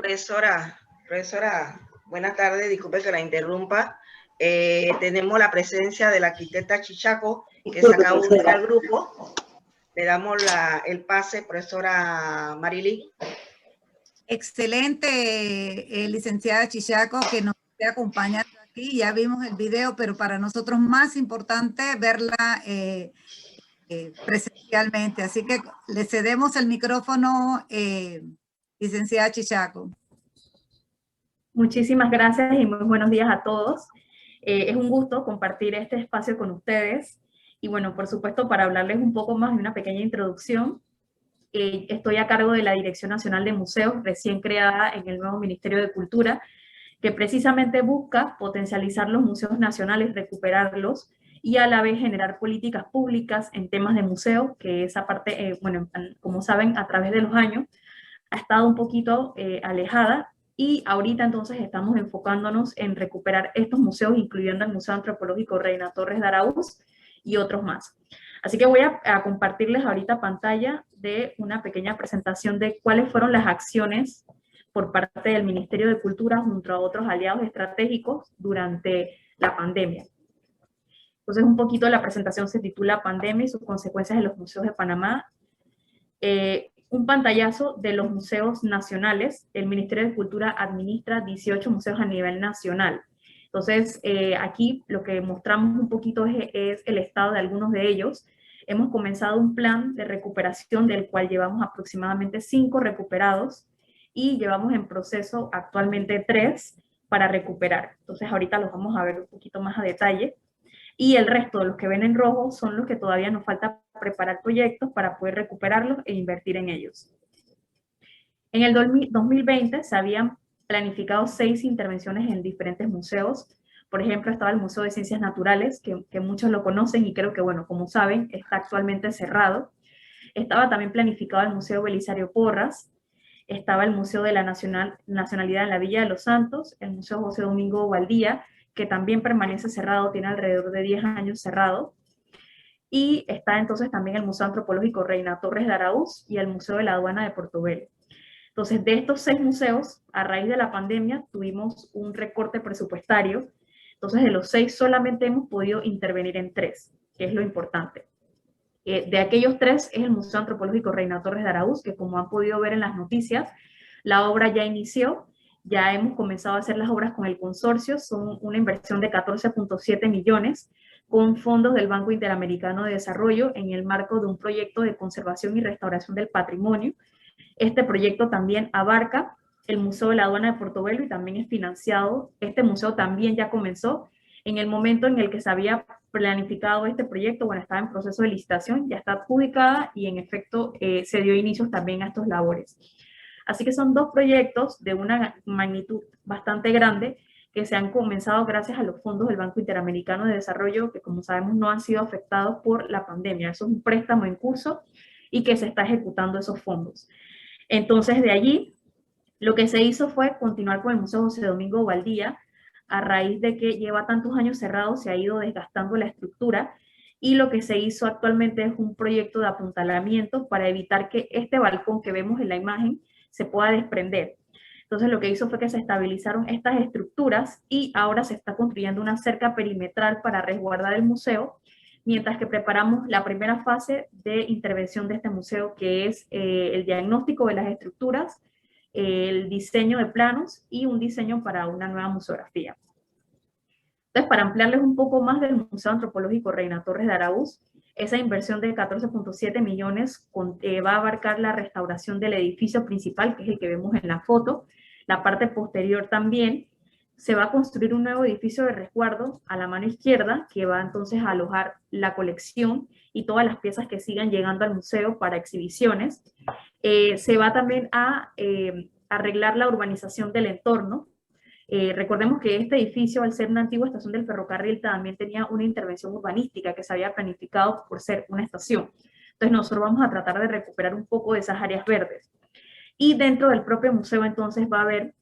Profesora, buenas tardes, disculpe que la interrumpa. Tenemos la presencia de la arquitecta Chichaco, que se acaba de unir al grupo. Le damos el pase, profesora Marily. Excelente, licenciada Chichaco, que nos esté acompañando aquí. Ya vimos el video, pero para nosotros más importante verla presencialmente. Así que le cedemos el micrófono, licenciada Chichaco. Muchísimas gracias y muy buenos días a todos. Es un gusto compartir este espacio con ustedes. Y bueno, por supuesto, para hablarles un poco más de una pequeña introducción, estoy a cargo de la Dirección Nacional de Museos, recién creada en el nuevo Ministerio de Cultura, que precisamente busca potencializar los museos nacionales, recuperarlos y a la vez generar políticas públicas en temas de museos, que esa parte, bueno, como saben, a través de los años ha estado un poquito alejada, y ahorita entonces estamos enfocándonos en recuperar estos museos, incluyendo el Museo Antropológico Reina Torres de Araúz y otros más. Así que voy a compartirles ahorita pantalla de una pequeña presentación de cuáles fueron las acciones por parte del Ministerio de Cultura junto a otros aliados estratégicos durante la pandemia. Entonces, un poquito la presentación se titula Pandemia y sus consecuencias en los museos de Panamá. Un pantallazo de los museos nacionales. El Ministerio de Cultura administra 18 museos a nivel nacional. Entonces, aquí lo que mostramos un poquito es el estado de algunos de ellos. Hemos comenzado un plan de recuperación del cual llevamos aproximadamente 5 recuperados y llevamos en proceso actualmente 3 para recuperar. Entonces, ahorita los vamos a ver un poquito más a detalle. Y el resto de los que ven en rojo son los que todavía nos falta preparar proyectos para poder recuperarlos e invertir en ellos. En el 2020 se habían planificado 6 intervenciones en diferentes museos. Por ejemplo, estaba el Museo de Ciencias Naturales, que muchos lo conocen y creo que, bueno, como saben, está actualmente cerrado. Estaba también planificado el Museo Belisario Porras, estaba el Museo de la Nacionalidad en la Villa de los Santos, el Museo José Domingo Valdía, que también permanece cerrado, tiene alrededor de 10 años cerrado. Y está entonces también el Museo Antropológico Reina Torres de Araúz y el Museo de la Aduana de Portobelo. Entonces, de estos 6 museos, a raíz de la pandemia, tuvimos un recorte presupuestario. Entonces, de los 6 solamente hemos podido intervenir en 3, que es lo importante. De aquellos 3 es el Museo Antropológico Reina Torres de Araúz, que como han podido ver en las noticias, la obra ya inició. Ya hemos comenzado a hacer las obras con el consorcio, son una inversión de 14.7 millones con fondos del Banco Interamericano de Desarrollo en el marco de un proyecto de conservación y restauración del patrimonio. Este proyecto también abarca el Museo de la Aduana de Portobelo y también es financiado. Este museo también ya comenzó. En el momento en el que se había planificado este proyecto, bueno, estaba en proceso de licitación, ya está adjudicada y en efecto se dio inicio también a estos labores. Así que son 2 proyectos de una magnitud bastante grande que se han comenzado gracias a los fondos del Banco Interamericano de Desarrollo, que como sabemos no han sido afectados por la pandemia. Eso es un préstamo en curso y que se está ejecutando esos fondos. Entonces, de allí, lo que se hizo fue continuar con el Museo José Domingo Valdía. A raíz de que lleva tantos años cerrado, se ha ido desgastando la estructura, y lo que se hizo actualmente es un proyecto de apuntalamiento para evitar que este balcón que vemos en la imagen se pueda desprender. Entonces lo que hizo fue que se estabilizaron estas estructuras y ahora se está construyendo una cerca perimetral para resguardar el museo, mientras que preparamos la primera fase de intervención de este museo, que es el diagnóstico de las estructuras, el diseño de planos y un diseño para una nueva museografía. Entonces, para ampliarles un poco más del Museo Antropológico Reina Torres de Araúz, esa inversión de 14.7 millones va a abarcar la restauración del edificio principal, que es el que vemos en la foto. La parte posterior también. Se va a construir un nuevo edificio de resguardo a la mano izquierda, que va entonces a alojar la colección y todas las piezas que sigan llegando al museo para exhibiciones. Se va también a arreglar la urbanización del entorno. Recordemos que este edificio, al ser una antigua estación del ferrocarril, también tenía una intervención urbanística que se había planificado por ser una estación. Entonces nosotros vamos a tratar de recuperar un poco de esas áreas verdes. Y dentro del propio museo entonces va a haber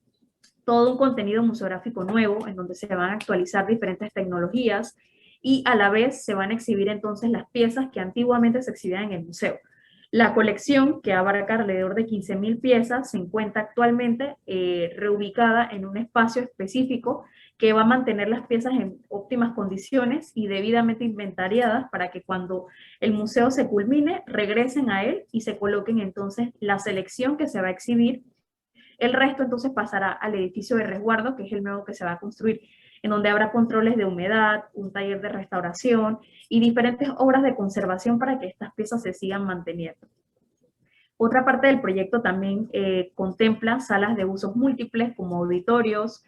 todo un contenido museográfico nuevo en donde se van a actualizar diferentes tecnologías y a la vez se van a exhibir entonces las piezas que antiguamente se exhibían en el museo. La colección, que abarca alrededor de 15.000 piezas, se encuentra actualmente reubicada en un espacio específico que va a mantener las piezas en óptimas condiciones y debidamente inventariadas para que cuando el museo se culmine, regresen a él y se coloquen entonces la selección que se va a exhibir. El resto entonces pasará al edificio de resguardo, que es el nuevo que se va a construir, en donde habrá controles de humedad, un taller de restauración y diferentes obras de conservación para que estas piezas se sigan manteniendo. Otra parte del proyecto también contempla salas de usos múltiples como auditorios,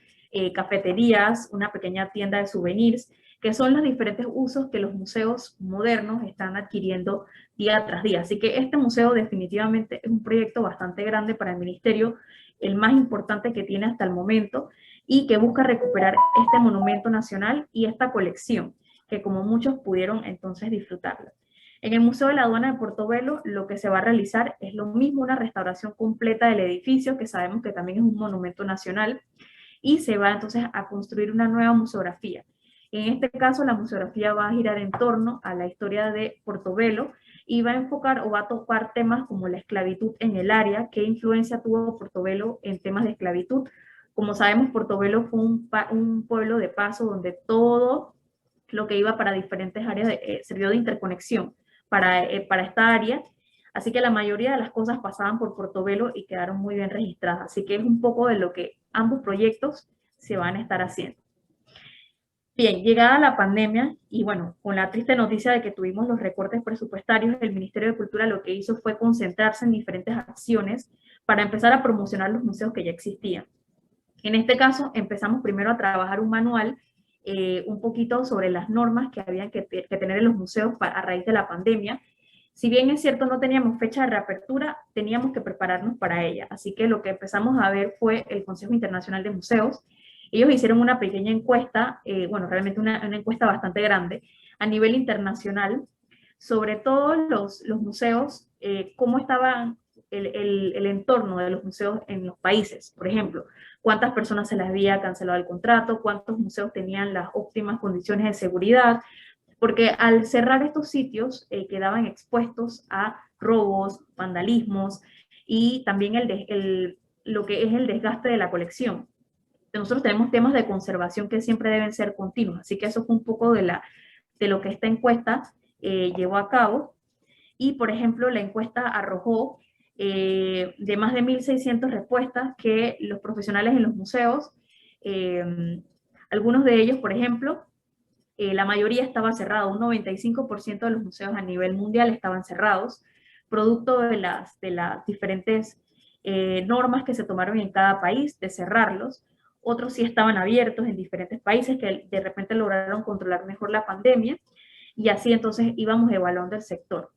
cafeterías, una pequeña tienda de souvenirs, que son los diferentes usos que los museos modernos están adquiriendo día tras día. Así que este museo definitivamente es un proyecto bastante grande para el ministerio, el más importante que tiene hasta el momento, y que busca recuperar este monumento nacional y esta colección, que como muchos pudieron entonces disfrutarla. En el Museo de la Aduana de Portobelo lo que se va a realizar es lo mismo, una restauración completa del edificio, que sabemos que también es un monumento nacional, y se va entonces a construir una nueva museografía. En este caso, la museografía va a girar en torno a la historia de Portobelo y va a enfocar o va a tocar temas como la esclavitud en el área, qué influencia tuvo Portobelo en temas de esclavitud. Como sabemos, Portobelo fue un pueblo de paso donde todo lo que iba para diferentes áreas sirvió de interconexión para esta área. Así que la mayoría de las cosas pasaban por Portobelo y quedaron muy bien registradas. Así que es un poco de lo que ambos proyectos se van a estar haciendo. Bien, llegada la pandemia y bueno, con la triste noticia de que tuvimos los recortes presupuestarios, el Ministerio de Cultura lo que hizo fue concentrarse en diferentes acciones para empezar a promocionar los museos que ya existían. En este caso, empezamos primero a trabajar un manual un poquito sobre las normas que habían que tener en los museos a raíz de la pandemia. Si bien es cierto no teníamos fecha de reapertura, teníamos que prepararnos para ella. Así que lo que empezamos a ver fue el Consejo Internacional de Museos. Ellos hicieron una pequeña encuesta, bueno, realmente una encuesta bastante grande, a nivel internacional, sobre todos los museos, cómo estaban el entorno de los museos en los países. Por ejemplo, cuántas personas se les había cancelado el contrato, cuántos museos tenían las óptimas condiciones de seguridad, porque al cerrar estos sitios quedaban expuestos a robos, vandalismos y también lo que es el desgaste de la colección. Nosotros tenemos temas de conservación que siempre deben ser continuos, así que eso fue un poco de lo que esta encuesta llevó a cabo. Y, por ejemplo, la encuesta arrojó de más de 1.600 respuestas que los profesionales en los museos, algunos de ellos, por ejemplo, la mayoría estaba cerrada, un 95% de los museos a nivel mundial estaban cerrados, producto de las diferentes normas que se tomaron en cada país de cerrarlos. Otros sí estaban abiertos en diferentes países que de repente lograron controlar mejor la pandemia, y así entonces íbamos evaluando el sector.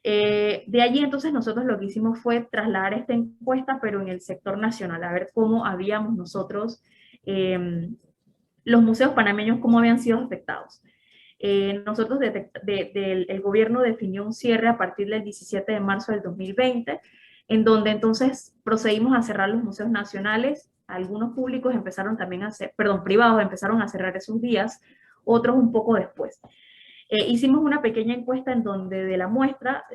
De allí entonces nosotros lo que hicimos fue trasladar esta encuesta, pero en el sector nacional, a ver cómo habíamos nosotros, los museos panameños, cómo habían sido afectados. Nosotros el gobierno definió un cierre a partir del 17 de marzo del 2020, en donde entonces procedimos a cerrar los museos nacionales. Algunos públicos empezaron también privados empezaron a cerrar esos días, otros un poco después. Hicimos una pequeña encuesta en donde de la muestra,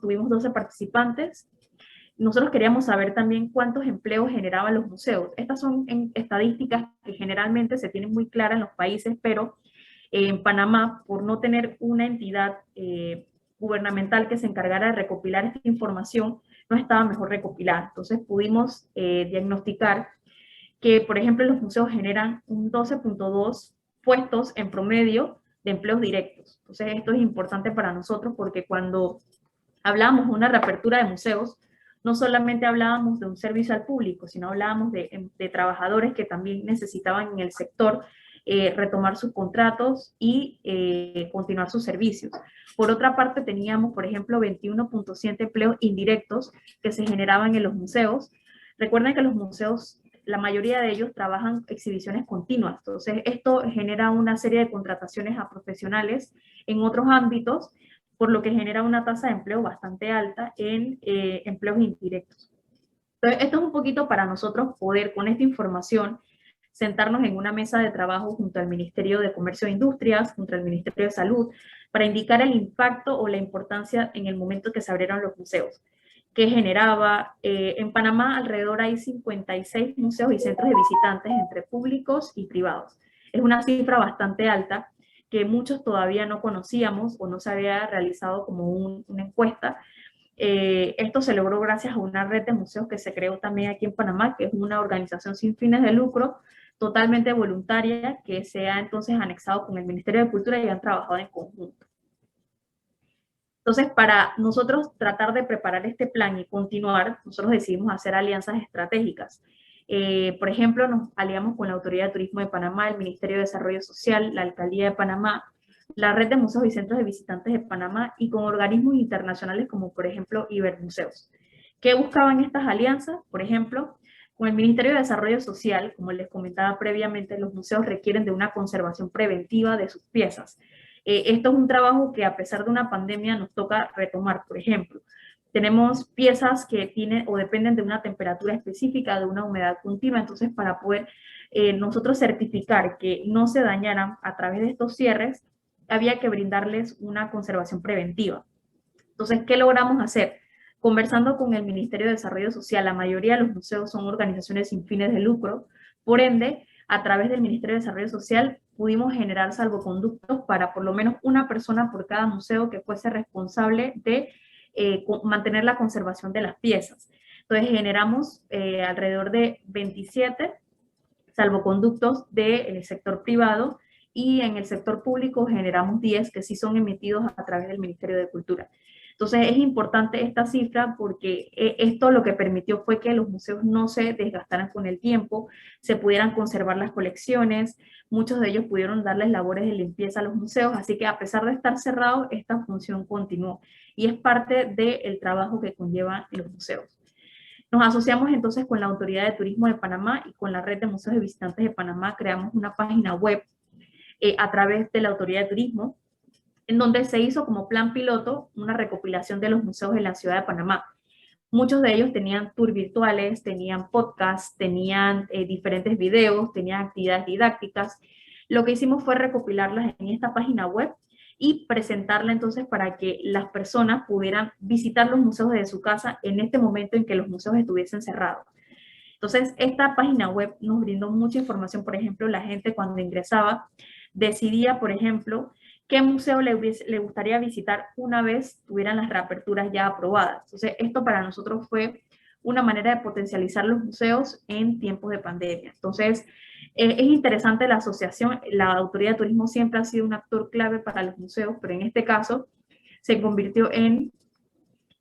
tuvimos 12 participantes. Nosotros queríamos saber también cuántos empleos generaban los museos. Estas son estadísticas que generalmente se tienen muy claras en los países, pero en Panamá, por no tener una entidad gubernamental que se encargara de recopilar esta información, no estaba mejor recopilada. Entonces pudimos diagnosticar que, por ejemplo, los museos generan un 12.2 puestos en promedio de empleos directos. Entonces esto es importante para nosotros porque cuando hablamos de una reapertura de museos, no solamente hablábamos de un servicio al público, sino hablábamos de trabajadores que también necesitaban en el sector retomar sus contratos y continuar sus servicios. Por otra parte, teníamos, por ejemplo, 21.7 empleos indirectos que se generaban en los museos. Recuerden que los museos, la mayoría de ellos trabajan exhibiciones continuas, entonces esto genera una serie de contrataciones a profesionales en otros ámbitos, por lo que genera una tasa de empleo bastante alta en empleos indirectos. Entonces, esto es un poquito para nosotros poder, con esta información, sentarnos en una mesa de trabajo junto al Ministerio de Comercio e Industrias, junto al Ministerio de Salud, para indicar el impacto o la importancia en el momento que se abrieron los museos, que generaba. En Panamá alrededor hay 56 museos y centros de visitantes entre públicos y privados. Es una cifra bastante alta que muchos todavía no conocíamos o no se había realizado como una encuesta. Esto se logró gracias a una red de museos que se creó también aquí en Panamá, que es una organización sin fines de lucro, totalmente voluntaria, que se ha entonces anexado con el Ministerio de Cultura y han trabajado en conjunto. Entonces, para nosotros tratar de preparar este plan y continuar, nosotros decidimos hacer alianzas estratégicas. Por ejemplo, nos aliamos con la Autoridad de Turismo de Panamá, el Ministerio de Desarrollo Social, la Alcaldía de Panamá, la Red de Museos y Centros de Visitantes de Panamá y con organismos internacionales como, por ejemplo, Ibermuseos. ¿Qué buscaban estas alianzas? Por ejemplo, con el Ministerio de Desarrollo Social, como les comentaba previamente, los museos requieren de una conservación preventiva de sus piezas. Esto es un trabajo que a pesar de una pandemia nos toca retomar. Por ejemplo, tenemos piezas que tienen o dependen de una temperatura específica, de una humedad continua, entonces para poder nosotros certificar que no se dañaran a través de estos cierres, había que brindarles una conservación preventiva. Entonces, ¿qué logramos hacer? Conversando con el Ministerio de Desarrollo Social, la mayoría de los museos son organizaciones sin fines de lucro, por ende, a través del Ministerio de Desarrollo Social pudimos generar salvoconductos para por lo menos una persona por cada museo que fuese responsable de mantener la conservación de las piezas. Entonces generamos alrededor de 27 salvoconductos del sector privado y en el sector público generamos 10 que sí son emitidos a través del Ministerio de Cultura. Entonces es importante esta cifra porque esto lo que permitió fue que los museos no se desgastaran con el tiempo, se pudieran conservar las colecciones, muchos de ellos pudieron darles labores de limpieza a los museos, así que a pesar de estar cerrados, esta función continuó y es parte del trabajo que conllevan los museos. Nos asociamos entonces con la Autoridad de Turismo de Panamá y con la Red de Museos y Visitantes de Panamá, creamos una página web a través de la Autoridad de Turismo, en donde se hizo como plan piloto una recopilación de los museos en la ciudad de Panamá. Muchos de ellos tenían tours virtuales, tenían podcasts, tenían diferentes videos, tenían actividades didácticas. Lo que hicimos fue recopilarlas en esta página web y presentarla entonces para que las personas pudieran visitar los museos desde su casa en este momento en que los museos estuviesen cerrados. Entonces, esta página web nos brindó mucha información. Por ejemplo, la gente cuando ingresaba decidía, por ejemplo, qué museo le gustaría visitar una vez tuvieran las reaperturas ya aprobadas. Entonces, esto para nosotros fue una manera de potencializar los museos en tiempos de pandemia. Entonces, es interesante la asociación. La Autoridad de Turismo siempre ha sido un actor clave para los museos, pero en este caso se convirtió en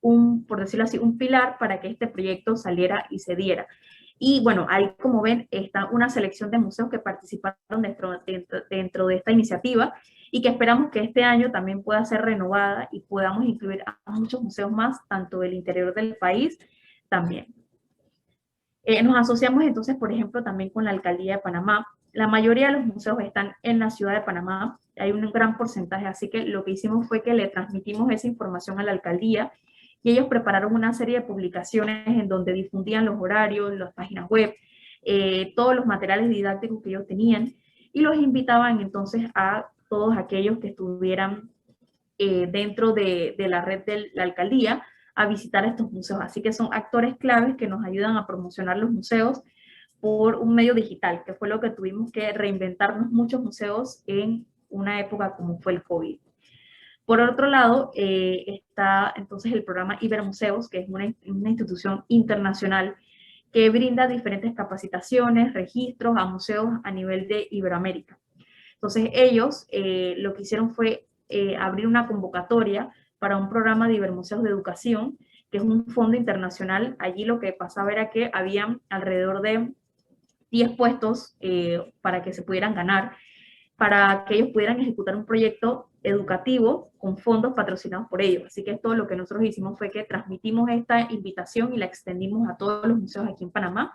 por decirlo así, un pilar para que este proyecto saliera y se diera. Y bueno, ahí como ven está una selección de museos que participaron dentro de esta iniciativa y que esperamos que este año también pueda ser renovada y podamos incluir a muchos museos más, tanto del interior del país también. Nos asociamos entonces, por ejemplo, también con la Alcaldía de Panamá. La mayoría de los museos están en la ciudad de Panamá, hay un gran porcentaje, así que lo que hicimos fue que le transmitimos esa información a la Alcaldía y ellos prepararon una serie de publicaciones en donde difundían los horarios, las páginas web, todos los materiales didácticos que ellos tenían y los invitaban entonces a todos aquellos que estuvieran dentro de la red de la Alcaldía a visitar estos museos. Así que son actores claves que nos ayudan a promocionar los museos por un medio digital, que fue lo que tuvimos que reinventarnos muchos museos en una época como fue el COVID. Por otro lado, está entonces el programa Ibermuseos, que es una institución internacional que brinda diferentes capacitaciones, registros a museos a nivel de Iberoamérica. Entonces ellos lo que hicieron fue abrir una convocatoria para un programa de Ibermuseos de Educación, que es un fondo internacional. Allí lo que pasaba era que habían alrededor de 10 puestos para que se pudieran ganar, para que ellos pudieran ejecutar un proyecto educativo con fondos patrocinados por ellos. Así que todo lo que nosotros hicimos fue que transmitimos esta invitación y la extendimos a todos los museos aquí en Panamá.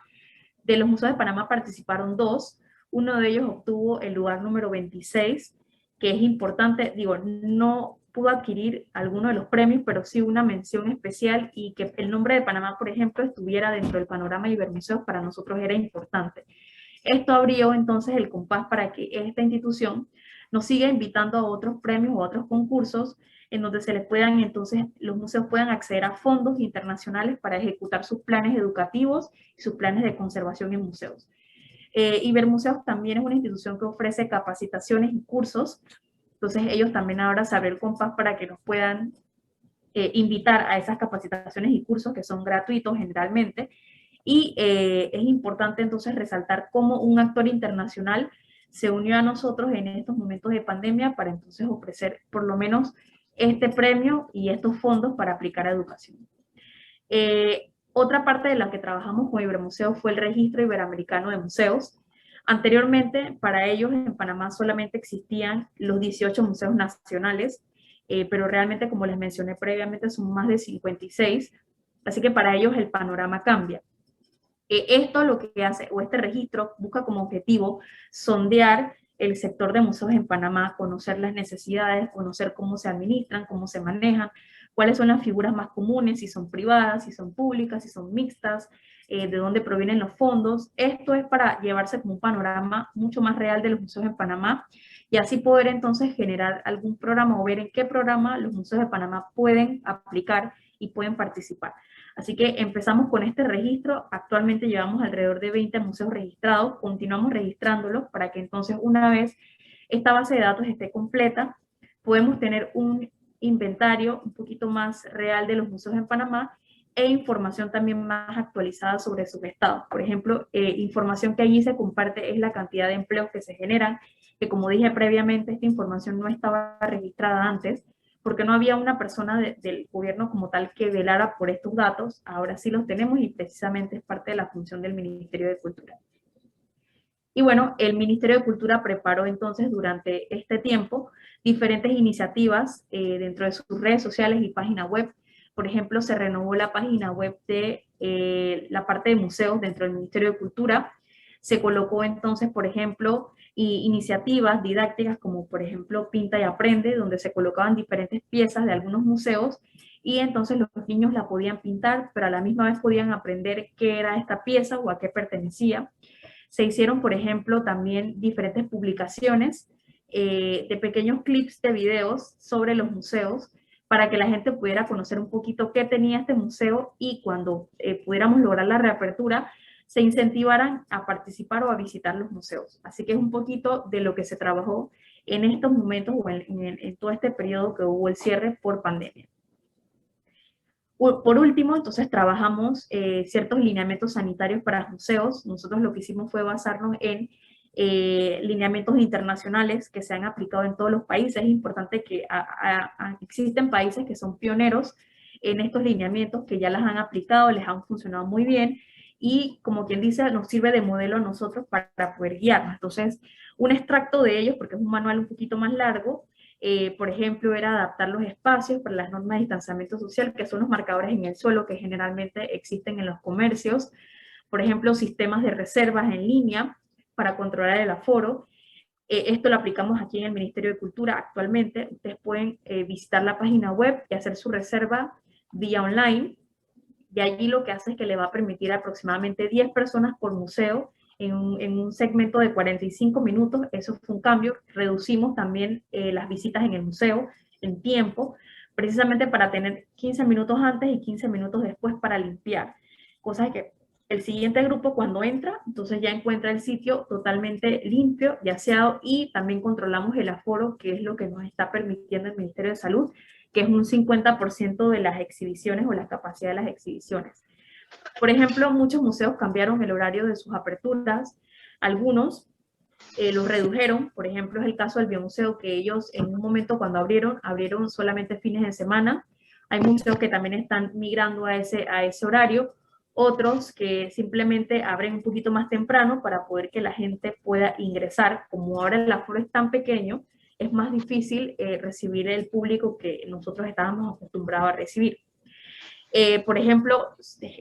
De los museos de Panamá participaron 2, uno de ellos obtuvo el lugar número 26, que es importante, digo, no pudo adquirir alguno de los premios, pero sí una mención especial y que el nombre de Panamá, por ejemplo, estuviera dentro del panorama de Ibermuseos para nosotros era importante. Esto abrió entonces el compás para que esta institución nos sigue invitando a otros premios o a otros concursos en donde se les puedan, entonces, los museos puedan acceder a fondos internacionales para ejecutar sus planes educativos y sus planes de conservación en museos. Ibermuseos también es una institución que ofrece capacitaciones y cursos, entonces ellos también ahora se abre el compás para que nos puedan invitar a esas capacitaciones y cursos que son gratuitos generalmente, y es importante entonces resaltar cómo un actor internacional se unió a nosotros en estos momentos de pandemia para entonces ofrecer por lo menos este premio y estos fondos para aplicar a educación. Otra parte de la que trabajamos con Ibermuseo fue el Registro Iberoamericano de Museos. Anteriormente, para ellos en Panamá solamente existían los 18 museos nacionales, pero realmente, como les mencioné previamente, son más de 56, así que para ellos el panorama cambia. Esto lo que hace, o este registro, busca como objetivo sondear el sector de museos en Panamá, conocer las necesidades, conocer cómo se administran, cómo se manejan, cuáles son las figuras más comunes, si son privadas, si son públicas, si son mixtas, de dónde provienen los fondos. Esto es para llevarse como un panorama mucho más real de los museos en Panamá y así poder entonces generar algún programa o ver en qué programa los museos de Panamá pueden aplicar y pueden participar. Así que empezamos con este registro, actualmente llevamos alrededor de 20 museos registrados, continuamos registrándolos para que entonces una vez esta base de datos esté completa, podemos tener un inventario un poquito más real de los museos en Panamá e información también más actualizada sobre sus estados. Por ejemplo, información que allí se comparte es la cantidad de empleos que se generan, que como dije previamente, esta información no estaba registrada antes, porque no había una persona del gobierno como tal que velara por estos datos. Ahora sí los tenemos y precisamente es parte de la función del Ministerio de Cultura. Y bueno, el Ministerio de Cultura preparó entonces durante este tiempo diferentes iniciativas dentro de sus redes sociales y página web. Por ejemplo, se renovó la página web de la parte de museos dentro del Ministerio de Cultura. Se colocó entonces, por ejemplo, iniciativas didácticas como por ejemplo Pinta y Aprende, donde se colocaban diferentes piezas de algunos museos y entonces los niños la podían pintar, pero a la misma vez podían aprender qué era esta pieza o a qué pertenecía. Se hicieron, por ejemplo, también diferentes publicaciones de pequeños clips de videos sobre los museos para que la gente pudiera conocer un poquito qué tenía este museo y cuando pudiéramos lograr la reapertura, se incentivaran a participar o a visitar los museos. Así que es un poquito de lo que se trabajó en estos momentos o en todo este periodo que hubo el cierre por pandemia. Por último, entonces trabajamos ciertos lineamientos sanitarios para museos. Nosotros lo que hicimos fue basarnos en lineamientos internacionales que se han aplicado en todos los países. Es importante que existen países que son pioneros en estos lineamientos, que ya las han aplicado, les han funcionado muy bien, y como quien dice, nos sirve de modelo a nosotros para poder guiarnos. Entonces, un extracto de ellos, porque es un manual un poquito más largo, por ejemplo, era adaptar los espacios para las normas de distanciamiento social, que son los marcadores en el suelo que generalmente existen en los comercios. Por ejemplo, sistemas de reservas en línea para controlar el aforo. Esto lo aplicamos aquí en el Ministerio de Cultura actualmente. Ustedes pueden visitar la página web y hacer su reserva vía online. De allí lo que hace es que le va a permitir aproximadamente 10 personas por museo en un segmento de 45 minutos. Eso fue un cambio. Reducimos también las visitas en el museo en tiempo, precisamente para tener 15 minutos antes y 15 minutos después para limpiar. Cosa que el siguiente grupo cuando entra, entonces ya encuentra el sitio totalmente limpio y aseado, y también controlamos el aforo, que es lo que nos está permitiendo el Ministerio de Salud, que es un 50% de las exhibiciones o la capacidad de las exhibiciones. Por ejemplo, muchos museos cambiaron el horario de sus aperturas, algunos los redujeron. Por ejemplo, es el caso del Biomuseo, que ellos en un momento cuando abrieron solamente fines de semana. Hay museos que también están migrando a ese horario, otros que simplemente abren un poquito más temprano para poder que la gente pueda ingresar. Como ahora el aforo es tan pequeño, es más difícil recibir el público que nosotros estábamos acostumbrados a recibir. Por ejemplo,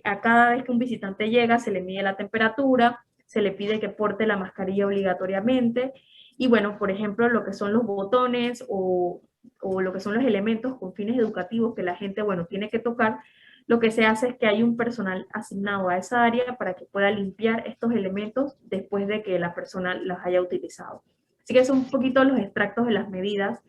a cada vez que un visitante llega se le mide la temperatura, se le pide que porte la mascarilla obligatoriamente, y bueno, por ejemplo, lo que son los botones o lo que son los elementos con fines educativos que la gente, bueno, tiene que tocar, lo que se hace es que hay un personal asignado a esa área para que pueda limpiar estos elementos después de que la persona los haya utilizado. Así que son un poquito los extractos de las medidas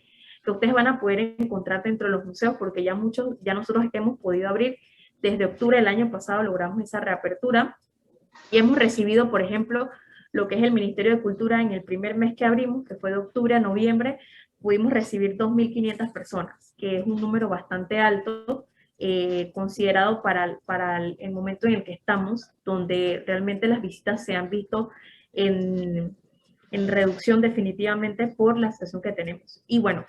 que ustedes van a poder encontrar dentro de los museos, porque ya nosotros hemos podido abrir. Desde octubre del año pasado logramos esa reapertura y hemos recibido, por ejemplo, lo que es el Ministerio de Cultura en el primer mes que abrimos, que fue de octubre a noviembre, pudimos recibir 2.500 personas, que es un número bastante alto, considerado para el momento en el que estamos, donde realmente las visitas se han visto en reducción definitivamente por la situación que tenemos. Y bueno,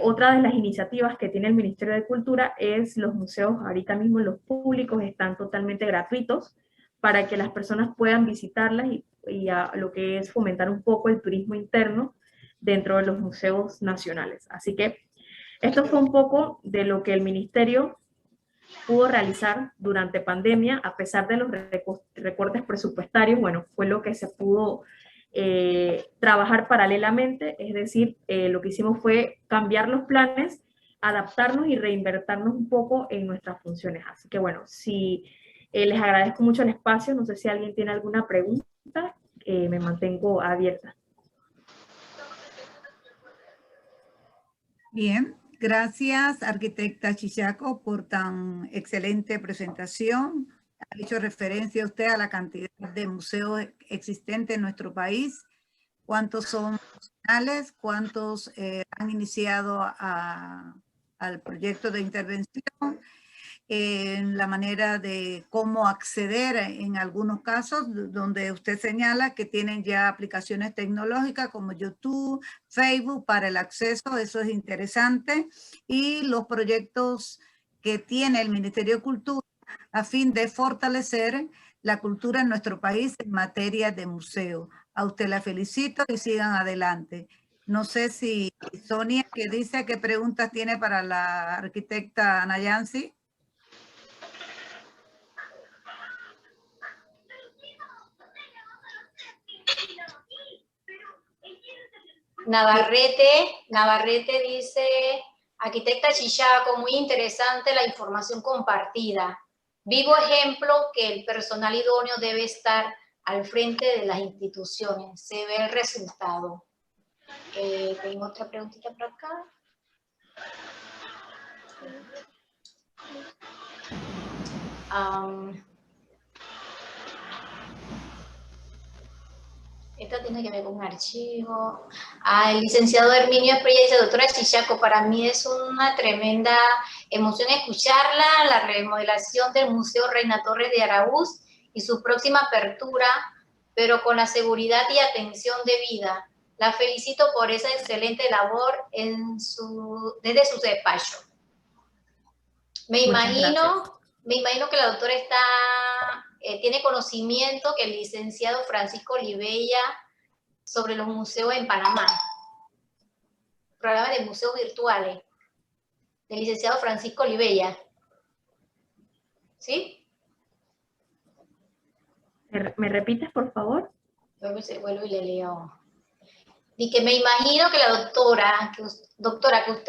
otra de las iniciativas que tiene el Ministerio de Cultura es los museos, ahorita mismo los públicos están totalmente gratuitos para que las personas puedan visitarlas y a lo que es fomentar un poco el turismo interno dentro de los museos nacionales. Así que esto fue un poco de lo que el Ministerio pudo realizar durante pandemia, a pesar de los recortes presupuestarios. Bueno, fue lo que se pudo trabajar paralelamente, es decir, lo que hicimos fue cambiar los planes, adaptarnos y reinvertirnos un poco en nuestras funciones. Así que bueno, si les agradezco mucho el espacio, no sé si alguien tiene alguna pregunta, me mantengo abierta. Bien, gracias, arquitecta Chichaco, por tan excelente presentación. Ha hecho referencia usted a la cantidad de museos existentes en nuestro país, cuántos son nacionales, cuántos han iniciado al proyecto de intervención, en la manera de cómo acceder en algunos casos, donde usted señala que tienen ya aplicaciones tecnológicas como YouTube, Facebook para el acceso, eso es interesante, y los proyectos que tiene el Ministerio de Cultura a fin de fortalecer la cultura en nuestro país en materia de museo. A usted la felicito y sigan adelante. No sé si Sonia, que dice qué preguntas tiene para la arquitecta Nayansi. Navarrete dice, arquitecta Chichaco, muy interesante la información compartida. Vivo ejemplo que el personal idóneo debe estar al frente de las instituciones. Se ve el resultado. Tengo otra preguntita por acá. Esto tiene que ver con un archivo. El licenciado Herminio Espriella dice, doctora Chichaco, para mí es una tremenda emoción escucharla, la remodelación del Museo Reina Torres de Araúz y su próxima apertura, pero con la seguridad y atención debida. La felicito por esa excelente labor desde su despacho. Me imagino que la doctora tiene conocimiento que el licenciado Francisco Olivella sobre los museos en Panamá, programa de museos virtuales, del licenciado Francisco Olivella. ¿Sí? ¿Me repites, por favor? Vuelvo y le leo. Y que me imagino que la doctora, que usted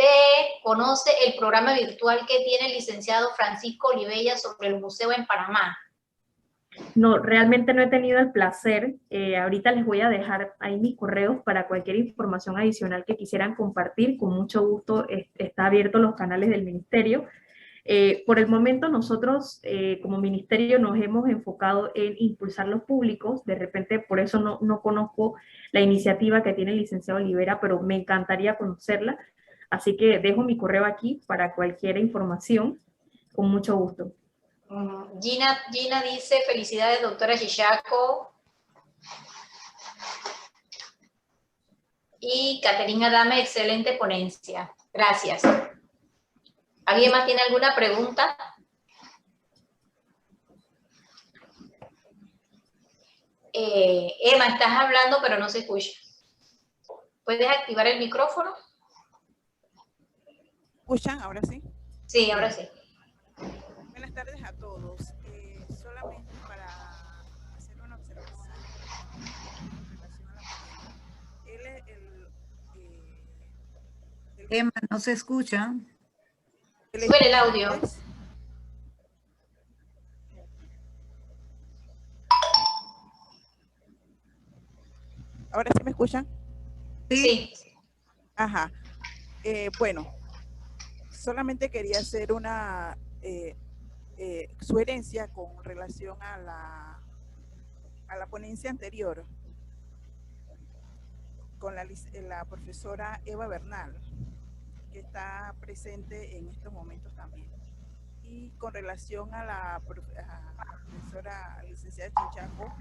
conoce el programa virtual que tiene el licenciado Francisco Olivella sobre el museo en Panamá. No, realmente no he tenido el placer. Ahorita les voy a dejar ahí mis correos para cualquier información adicional que quisieran compartir. Con mucho gusto está abierto los canales del ministerio. Por el momento nosotros como ministerio nos hemos enfocado en impulsar los públicos. De repente por eso no conozco la iniciativa que tiene el licenciado Olivera, pero me encantaría conocerla. Así que dejo mi correo aquí para cualquier información. Con mucho gusto. Gina dice, felicidades, doctora Chichaco. Y Caterina Dame, excelente ponencia. Gracias. ¿Alguien más tiene alguna pregunta? Emma, estás hablando, pero no se escucha. ¿Puedes activar el micrófono? ¿Escuchan? ¿Ahora sí? Sí, ahora sí. Buenas tardes a todos. Solamente para hacer una observación en relación a la Emma, no se escucha. Sube el audio. ¿Ahora sí me escuchan? Sí. Ajá. Bueno, solamente quería hacer una sugerencia con relación a la ponencia anterior con la profesora Eva Bernal, que está presente en estos momentos también. Y con relación a la profesora licenciada Chichaco,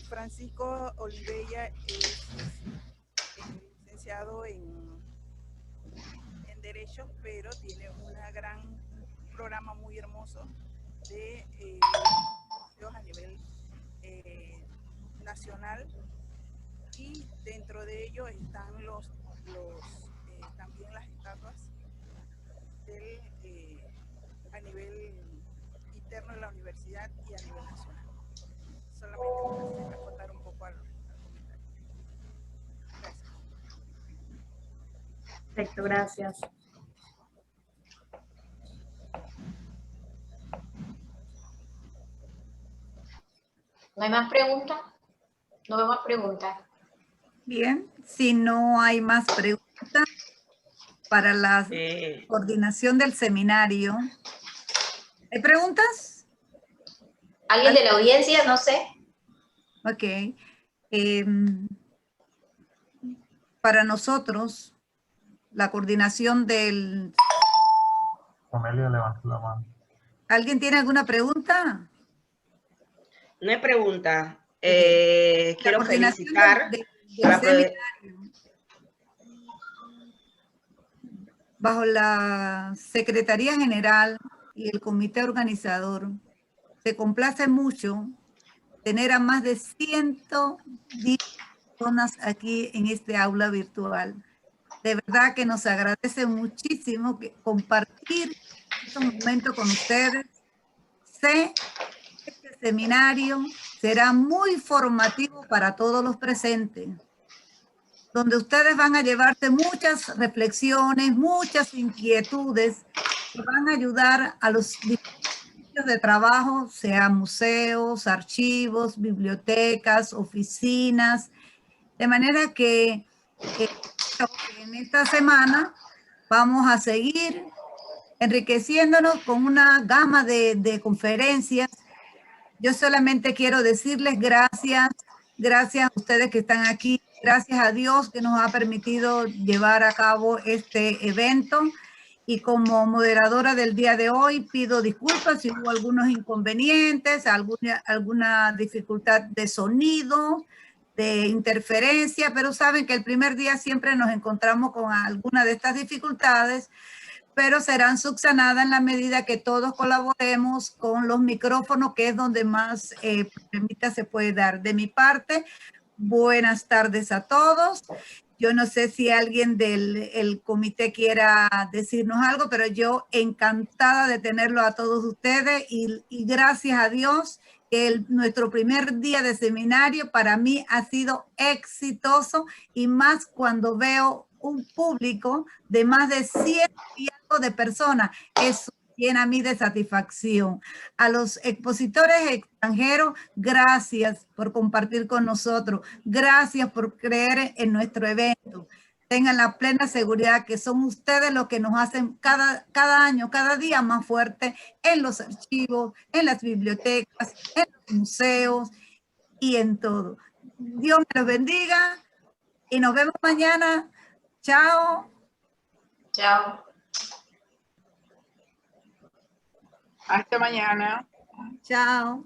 Francisco Olivella es licenciado en Derecho, pero tiene un programa muy hermoso de a nivel nacional, y dentro de ello están también las estatuas a nivel interno de la universidad y a nivel nacional. Solamente para acotar un poco al comentario. Gracias. Perfecto, gracias. ¿No hay más preguntas? No veo más preguntas. Bien, si no hay más preguntas para la coordinación del seminario. ¿Hay preguntas? ¿Alguien de la audiencia? No sé. Ok. Para nosotros, la coordinación del... Amelia levantó la mano. ¿Alguien tiene alguna pregunta? No hay pregunta. La Quiero coordinación felicitar del a la seminario bajo la Secretaría General y el comité organizador. Se complace mucho tener a más de 110 personas aquí en este aula virtual. De verdad que nos agradece muchísimo compartir estos momentos con ustedes. Sé que este seminario será muy formativo para todos los presentes, donde ustedes van a llevarse muchas reflexiones, muchas inquietudes que van a ayudar a los sitios de trabajo, sea museos, archivos, bibliotecas, oficinas, de manera que en esta semana vamos a seguir enriqueciéndonos con una gama de conferencias. Yo solamente quiero decirles gracias a ustedes que están aquí, gracias a Dios que nos ha permitido llevar a cabo este evento. Y como moderadora del día de hoy, pido disculpas si hubo algunos inconvenientes, alguna dificultad de sonido, de interferencia, pero saben que el primer día siempre nos encontramos con alguna de estas dificultades, pero serán subsanadas en la medida que todos colaboremos con los micrófonos, que es donde más problemita se puede dar. De mi parte, buenas tardes a todos. Yo no sé si alguien del comité quiera decirnos algo, pero yo encantada de tenerlo a todos ustedes y gracias a Dios que nuestro primer día de seminario para mí ha sido exitoso, y más cuando veo un público de más de 100 y algo de personas. Eso llena a mí de satisfacción. A los expositores extranjeros, gracias por compartir con nosotros. Gracias por creer en nuestro evento. Tengan la plena seguridad que son ustedes los que nos hacen cada año, cada día más fuerte en los archivos, en las bibliotecas, en los museos y en todo. Dios me los bendiga y nos vemos mañana. Chao. Chao. Hasta mañana. Chao.